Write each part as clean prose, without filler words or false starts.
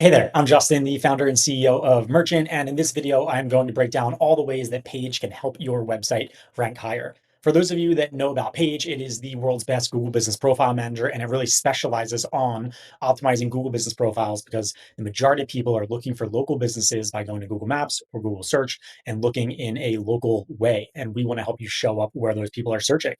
Hey there, I'm Justin, the founder and CEO of Merchant, and in this video, I'm going to break down all the ways that Paige can help your website rank higher. For those of you that know about Paige, it is the world's best Google Business Profile Manager, and it really specializes on optimizing Google Business Profiles because the majority of people are looking for local businesses by going to Google Maps or Google Search and looking in a local way. And we want to help you show up where those people are searching.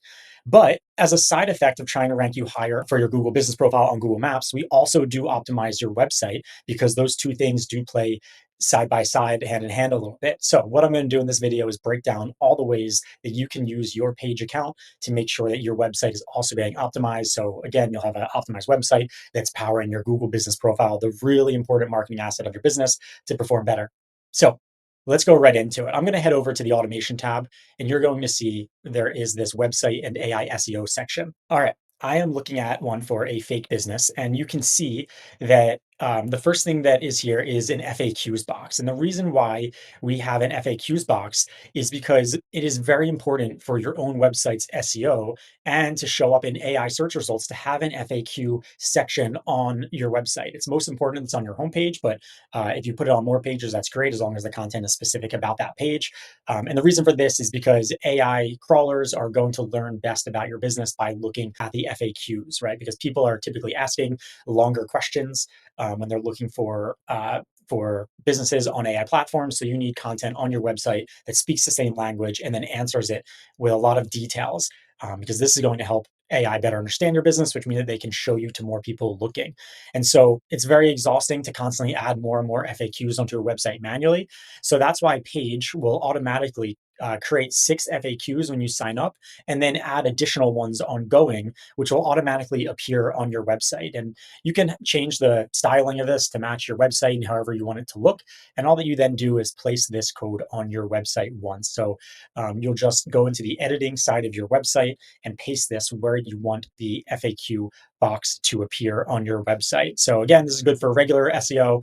But as a side effect of trying to rank you higher for your Google Business Profile on Google Maps, we also do optimize your website because those two things do play side by side, hand in hand a little bit. So what I'm going to do in this video is break down all the ways that you can use your Page account to make sure that your website is also being optimized. So again, you'll have an optimized website that's powering your Google Business Profile, the really important marketing asset of your business, to perform better. So let's go right into it. I'm going to head over to the automation tab, and you're going to see there is this website and AI SEO section. All right. I am looking at one for a fake business, and you can see that the first thing that is here is an FAQs box. And the reason why we have an FAQs box is because it is very important for your own website's SEO and to show up in AI search results to have an FAQ section on your website. It's most important it's on your homepage, but if you put it on more pages, that's great as long as the content is specific about that page. And the reason for this is because AI crawlers are going to learn best about your business by looking at the FAQs, right? Because people are typically asking longer questions when they're looking for businesses on AI platforms. So you need content on your website that speaks the same language and then answers it with a lot of details, because this is going to help AI better understand your business, which means that they can show you to more people looking. And so it's very exhausting to constantly add more and more FAQs onto your website manually. So that's why Page will automatically create 6 FAQs when you sign up and then add additional ones ongoing, which will automatically appear on your website. And you can change the styling of this to match your website and however you want it to look. And all that you then do is place this code on your website once. So you'll just go into the editing side of your website and paste this where you want the FAQ box to appear on your website. So again, this is good for regular SEO,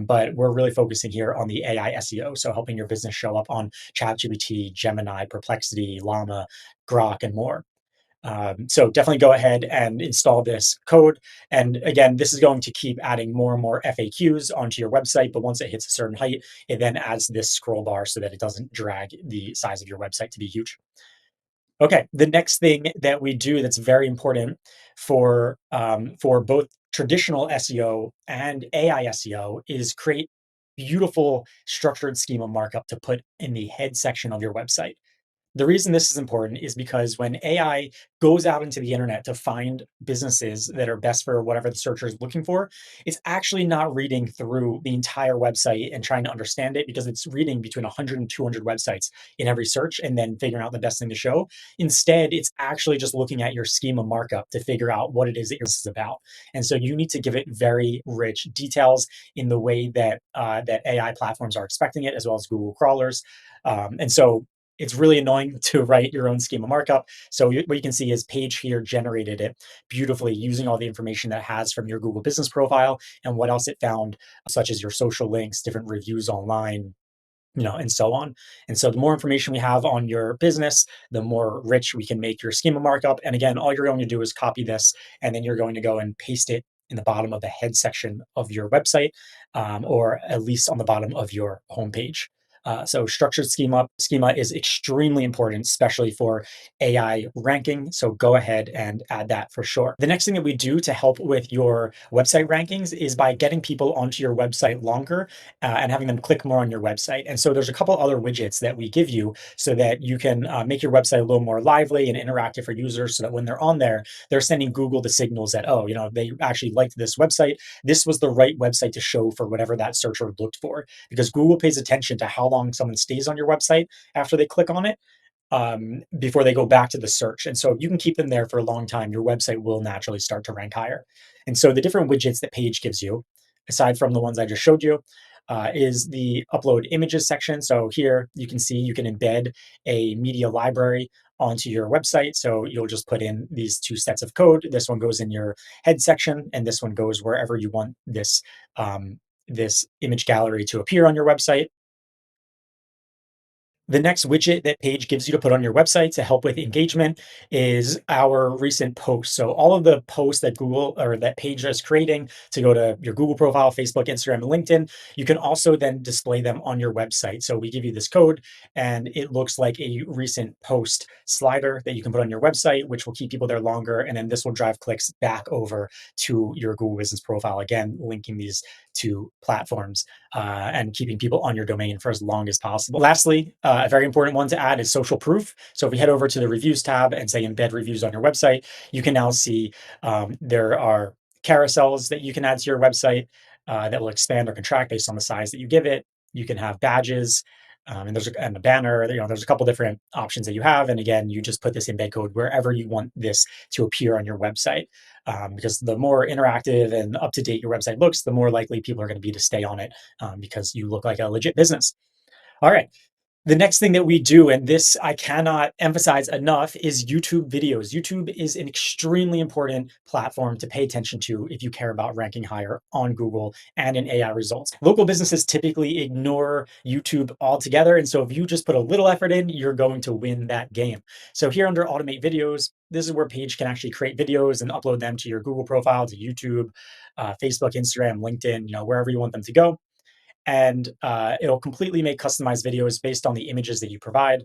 but we're really focusing here on the AI SEO. So helping your business show up on ChatGPT, Gemini, Perplexity, Llama, Grok, and more. So definitely go ahead and install this code. And again, this is going to keep adding more and more FAQs onto your website. But once it hits a certain height, it then adds this scroll bar so that it doesn't drag the size of your website to be huge. Okay, the next thing that we do that's very important for both traditional SEO and AI SEO is create beautiful structured schema markup to put in the head section of your website. The reason this is important is because when AI goes out into the internet to find businesses that are best for whatever the searcher is looking for, it's actually not reading through the entire website and trying to understand it because it's reading between 100 and 200 websites in every search and then figuring out the best thing to show. Instead, it's actually just looking at your schema markup to figure out what it is that your business is about. And so you need to give it very rich details in the way that AI platforms are expecting it, as well as Google crawlers. And so it's really annoying to write your own schema markup. So what you can see is Page here generated it beautifully using all the information that it has from your Google business profile and what else it found, such as your social links, different reviews online, and so on. And so the more information we have on your business, the more rich we can make your schema markup. And again, all you're going to do is copy this, and then you're going to go and paste it in the bottom of the head section of your website, or at least on the bottom of your homepage. So structured schema is extremely important, especially for AI ranking. So go ahead and add that for sure. The next thing that we do to help with your website rankings is by getting people onto your website longer, and having them click more on your website. And so there's a couple other widgets that we give you so that you can make your website a little more lively and interactive for users so that when they're on there, they're sending Google the signals that, oh, they actually liked this website. This was the right website to show for whatever that searcher looked for, because Google pays attention to how long someone stays on your website after they click on it, before they go back to the search. And so if you can keep them there for a long time, your website will naturally start to rank higher. And so the different widgets that Page gives you, aside from the ones I just showed you, is the upload images section. So here you can see you can embed a media library onto your website. So you'll just put in these two sets of code. This one goes in your head section, and this one goes wherever you want this image gallery to appear on your website. The next widget that Paige gives you to put on your website to help with engagement is our recent posts. So all of the posts that Google or that Paige is creating to go to your Google profile, Facebook, Instagram, and LinkedIn, you can also then display them on your website. So we give you this code and it looks like a recent post slider that you can put on your website, which will keep people there longer. And then this will drive clicks back over to your Google business profile. Again, linking these two platforms and keeping people on your domain for as long as possible. Lastly, a very important one to add is social proof. So if we head over to the reviews tab and say embed reviews on your website, you can now see there are carousels that you can add to your website that will expand or contract based on the size that you give it. You can have badges. And and a banner. There's a couple different options that you have. And again, you just put this embed code wherever you want this to appear on your website, because the more interactive and up to date your website looks, the more likely people are going to be to stay on it, because you look like a legit business. All right. The next thing that we do, and this I cannot emphasize enough, is YouTube videos. YouTube is an extremely important platform to pay attention to if you care about ranking higher on Google and in AI results. Local businesses typically ignore YouTube altogether. And so if you just put a little effort in, you're going to win that game. So here under automate videos, this is where Paige can actually create videos and upload them to your Google profile, to YouTube, Facebook, Instagram, LinkedIn, wherever you want them to go, and it'll completely make customized videos based on the images that you provide.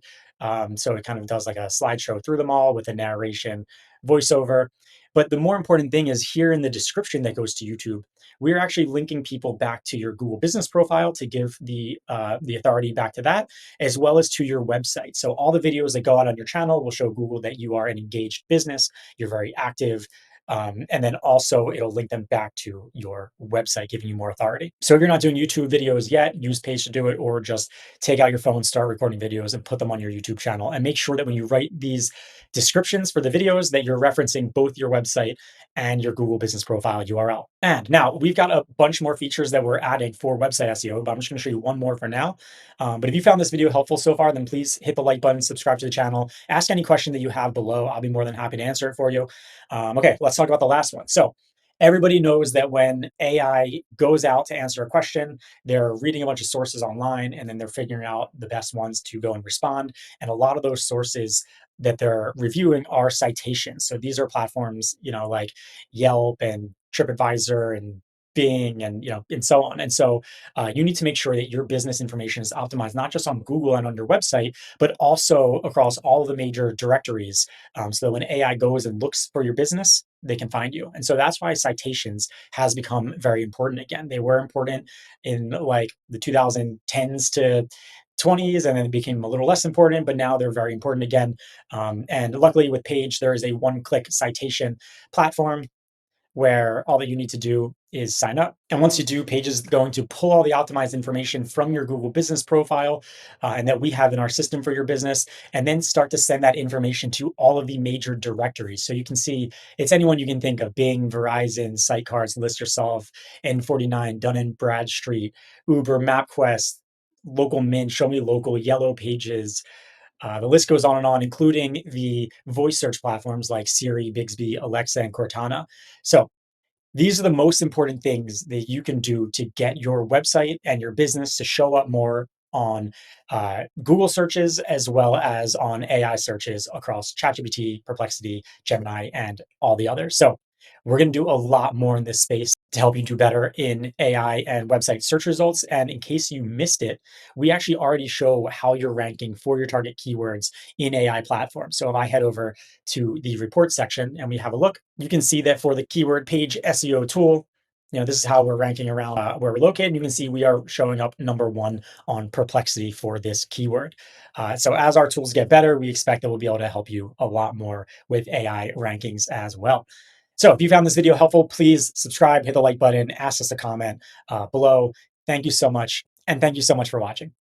So it kind of does like a slideshow through them all with a narration, voiceover. But the more important thing is here in the description that goes to YouTube, we're actually linking people back to your Google business profile to give the authority back to that, as well as to your website. So all the videos that go out on your channel will show Google that you are an engaged business, you're very active, and then also it'll link them back to your website, giving you more authority. So if you're not doing YouTube videos yet, use Paige to do it, or just take out your phone, start recording videos, and put them on your YouTube channel. And make sure that when you write these descriptions for the videos, that you're referencing both your website and your Google business profile URL. And now we've got a bunch more features that we're adding for website SEO, but I'm just going to show you one more for now. But if you found this video helpful so far, then please hit the like button, subscribe to the channel, ask any question that you have below. I'll be more than happy to answer it for you. Okay, let's talk about the last one. So everybody knows that when AI goes out to answer a question, they're reading a bunch of sources online and then they're figuring out the best ones to go and respond. And a lot of those sources that they're reviewing are citations. So these are platforms, like Yelp and TripAdvisor and Bing and and so on. And so you need to make sure that your business information is optimized not just on Google and on your website, but also across all the major directories, so that when AI goes and looks for your business, they can find you. And so that's why citations has become very important again. They were important in like the 2010s to 20s, and then it became a little less important, but now they're very important again. And luckily with Paige, there is a one-click citation platform where all that you need to do is sign up. And once you do, Paige is going to pull all the optimized information from your Google business profile, and that we have in our system for your business, and then start to send that information to all of the major directories. So you can see it's anyone you can think of: Bing, Verizon, Sitecards, List Yourself, N49, Dun& Bradstreet, Uber, MapQuest, Local Mint, Show Me Local, Yellow Pages. The list goes on and on, including the voice search platforms like Siri, Bixby, Alexa, and Cortana. So these are the most important things that you can do to get your website and your business to show up more on Google searches, as well as on AI searches across ChatGPT, Perplexity, Gemini, and all the others. So we're going to do a lot more in this space to help you do better in AI and website search results. And in case you missed it, we actually already show how you're ranking for your target keywords in AI platforms. So if I head over to the report section and we have a look, you can see that for the keyword Paige SEO tool, this is how we're ranking around where we're located. You can see we are showing up #1 on Perplexity for this keyword. So as our tools get better, we expect that we'll be able to help you a lot more with AI rankings as well. So if you found this video helpful, please subscribe, hit the like button, ask us a comment below. Thank you so much. And thank you so much for watching.